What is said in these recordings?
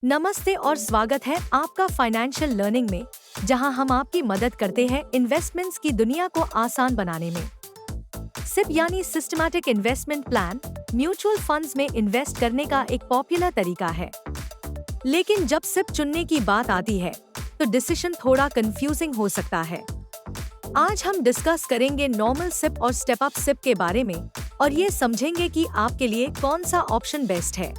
नमस्ते और स्वागत है आपका फाइनेंशियल लर्निंग में, जहां हम आपकी मदद करते हैं इन्वेस्टमेंट्स की दुनिया को आसान बनाने में। सिप यानी systematic investment plan mutual funds में इन्वेस्ट करने का एक पॉपुलर तरीका है। लेकिन जब सिप चुनने की बात आती है तो डिसीजन थोड़ा कंफ्यूजिंग हो सकता है। आज हम डिस्कस करेंगे नॉर्मल सिप और स्टेप अप सिप के बारे में और ये समझेंगे कि आपके लिए कौन सा ऑप्शन बेस्ट है।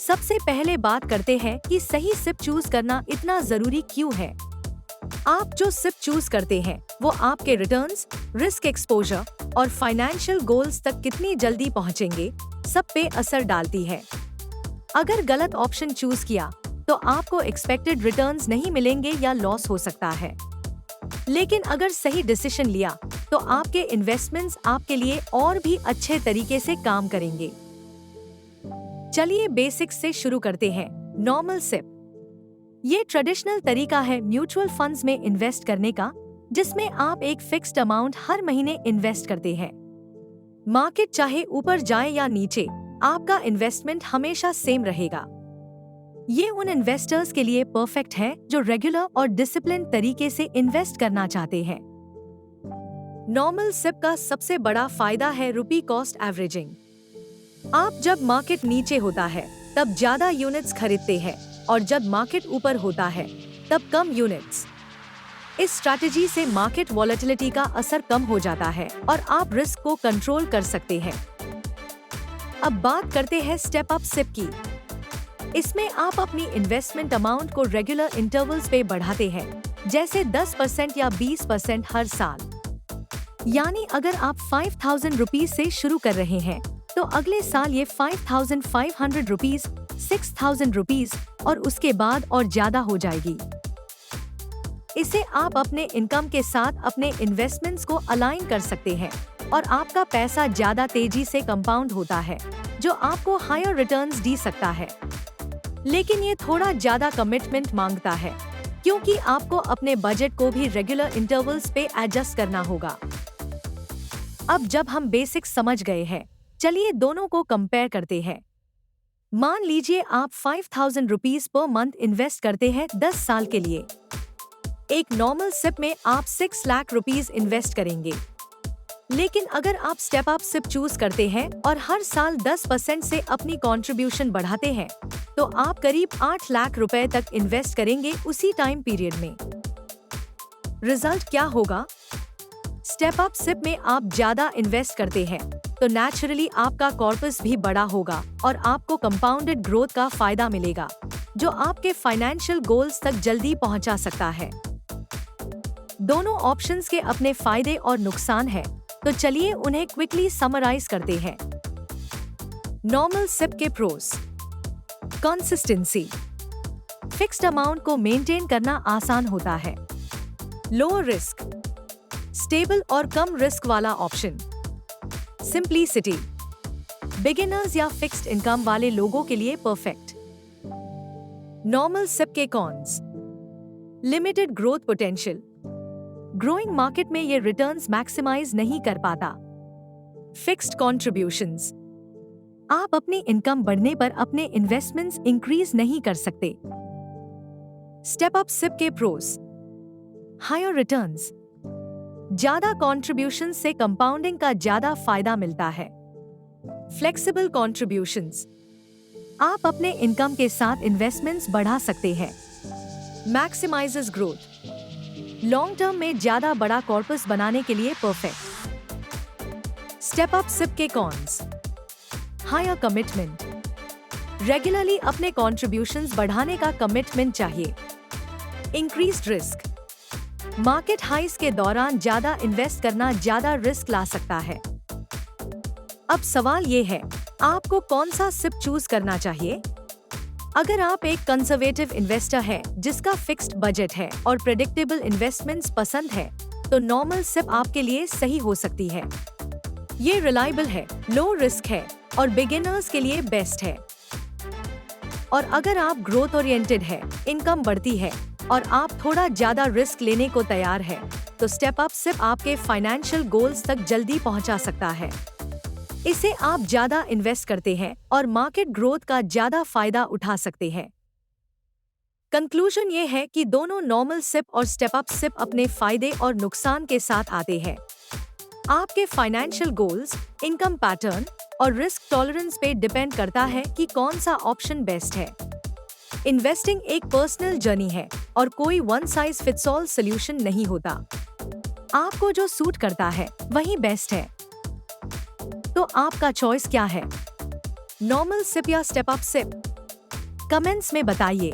सबसे पहले बात करते हैं कि सही सिप चूज करना इतना जरूरी क्यों है। आप जो सिप चूज करते हैं वो आपके रिटर्न्स, रिस्क एक्सपोजर और फाइनेंशियल गोल्स तक कितनी जल्दी पहुंचेंगे सब पे असर डालती है। अगर गलत ऑप्शन चूज किया तो आपको एक्सपेक्टेड रिटर्न्स नहीं मिलेंगे या लॉस हो सकता है। लेकिन अगर सही डिसीजन लिया तो आपके इन्वेस्टमेंट्स आपके लिए और भी अच्छे तरीके से काम करेंगे। चलिए बेसिक्स से शुरू करते हैं। नॉर्मल सिप ये ट्रेडिशनल तरीका है म्यूचुअल फंड्स में इन्वेस्ट करने का, जिसमें आप एक फिक्स्ड अमाउंट हर महीने इन्वेस्ट करते हैं। मार्केट चाहे ऊपर जाए या नीचे, आपका इन्वेस्टमेंट हमेशा सेम रहेगा। ये उन इन्वेस्टर्स के लिए परफेक्ट है जो रेगुलर और डिसिप्लिन तरीके से इन्वेस्ट करना चाहते हैं। नॉर्मल सिप का सबसे बड़ा फायदा है रुपी कॉस्ट एवरेजिंग। आप जब मार्केट नीचे होता है तब ज्यादा यूनिट्स खरीदते हैं और जब मार्केट ऊपर होता है तब कम यूनिट्स। इस स्ट्रैटेजी से मार्केट वॉलेटिलिटी का असर कम हो जाता है और आप रिस्क को कंट्रोल कर सकते हैं। अब बात करते हैं स्टेप अप सिप की। इसमें आप अपनी इन्वेस्टमेंट अमाउंट को रेगुलर इंटरवल्स पे बढ़ाते हैं, जैसे 10% या 20% हर साल। यानी अगर आप 5,000 रुपीज से शुरू कर रहे हैं तो अगले साल ये 5,500 रुपीज, 6,000 रुपीज और उसके बाद और ज्यादा हो जाएगी। इसे आप अपने इनकम के साथ अपने इन्वेस्टमेंट्स को अलाइन कर सकते हैं और आपका पैसा ज्यादा तेजी से कंपाउंड होता है, जो आपको हायर रिटर्न्स दे सकता है। लेकिन ये थोड़ा ज्यादा कमिटमेंट मांगता है, क्योंकि आपको अपने बजट को भी रेगुलर इंटरवल्स पे एडजस्ट करना होगा। अब जब हम बेसिक्स समझ गए हैं, चलिए दोनों को कंपेयर करते हैं। मान लीजिए आप 5,000 रुपीज पर मंथ इन्वेस्ट करते हैं 10 साल के लिए। एक नॉर्मल सिप में आप 6 लाख रुपीज इन्वेस्ट करेंगे। लेकिन अगर आप स्टेप अप सिप चूज करते हैं और हर साल 10% से अपनी कंट्रीब्यूशन बढ़ाते हैं, तो आप करीब 8 लाख रुपए तक इन्वेस्ट करेंगे उसी टाइम पीरियड में। रिजल्ट क्या होगा? स्टेप अप सिप में आप ज्यादा इन्वेस्ट करते हैं तो नेचुरली आपका कॉर्पस भी बड़ा होगा और आपको कंपाउंडेड ग्रोथ का फायदा मिलेगा, जो आपके फाइनेंशियल गोल्स तक जल्दी पहुंचा सकता है। दोनों ऑप्शंस के अपने फायदे और नुकसान हैं, तो चलिए उन्हें क्विकली समराइज करते हैं। नॉर्मल सिप के प्रोस। कंसिस्टेंसी। फिक्स्ड अमाउंट को मेंटेन करना आसान होता है। Low risk. स्टेबल और कम रिस्क वाला ऑप्शन। सिंप्लिसिटी। बिगिनर्स या फिक्स्ड इनकम वाले लोगों के लिए परफेक्ट। नॉर्मल सिप के cons. Limited growth potential. Growing market में ये रिटर्न्स मैक्सिमाइज नहीं कर पाता। Fixed contributions. आप अपनी इनकम बढ़ने पर अपने इन्वेस्टमेंट्स इंक्रीज नहीं कर सकते। स्टेप अप सिप के प्रोस। Higher returns. ज्यादा कंट्रीब्यूशन से कंपाउंडिंग का ज्यादा फायदा मिलता है। Flexible contributions. आप अपने इनकम के साथ इन्वेस्टमेंट्स बढ़ा सकते हैं। मैक्सिमाइजेस ग्रोथ। लॉन्ग टर्म में ज्यादा बड़ा कॉर्पस बनाने के लिए परफेक्ट। स्टेप अप सिप के कॉन्स। Higher commitment. रेगुलरली अपने कंट्रीब्यूशंस बढ़ाने का कमिटमेंट चाहिए। Increased risk. मार्केट हाइस के दौरान ज्यादा इन्वेस्ट करना ज्यादा रिस्क ला सकता है। अब सवाल ये है, आपको कौन सा सिप चूज करना चाहिए? अगर आप एक कंजर्वेटिव इन्वेस्टर है जिसका फिक्स्ड बजट है और प्रेडिक्टेबल इन्वेस्टमेंट्स पसंद है, तो नॉर्मल सिप आपके लिए सही हो सकती है। ये रिलायबल है, लो रिस्क है और बिगिनर्स के लिए बेस्ट है। और अगर आप ग्रोथ ओरिएंटेड है, इनकम बढ़ती है और आप थोड़ा ज्यादा रिस्क लेने को तैयार है, तो स्टेप अप सिप आपके फाइनेंशियल गोल्स तक जल्दी पहुंचा सकता है। इसे आप ज्यादा इन्वेस्ट करते हैं और मार्केट ग्रोथ का ज्यादा फायदा उठा सकते हैं। कंक्लूजन ये है कि दोनों नॉर्मल सिप और स्टेप अप सिप अपने फायदे और नुकसान के साथ आते हैं। आपके फाइनेंशियल गोल्स, इनकम पैटर्न और रिस्क टॉलरेंस पे डिपेंड करता है कि कौन सा ऑप्शन बेस्ट है। इन्वेस्टिंग एक पर्सनल जर्नी है और कोई one size fits all solution नहीं होता। आपको जो सूट करता है वही बेस्ट है। तो आपका चॉइस क्या है? नॉर्मल सिप या स्टेप अप सिप? कमेंट्स में बताइए।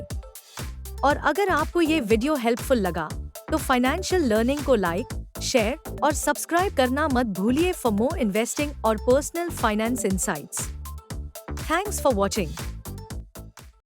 और अगर आपको ये वीडियो हेल्पफुल लगा तो फाइनेंशियल लर्निंग को लाइक, शेयर और सब्सक्राइब करना मत भूलिए फॉर मोर इन्वेस्टिंग और personal finance insights. Thanks for watching.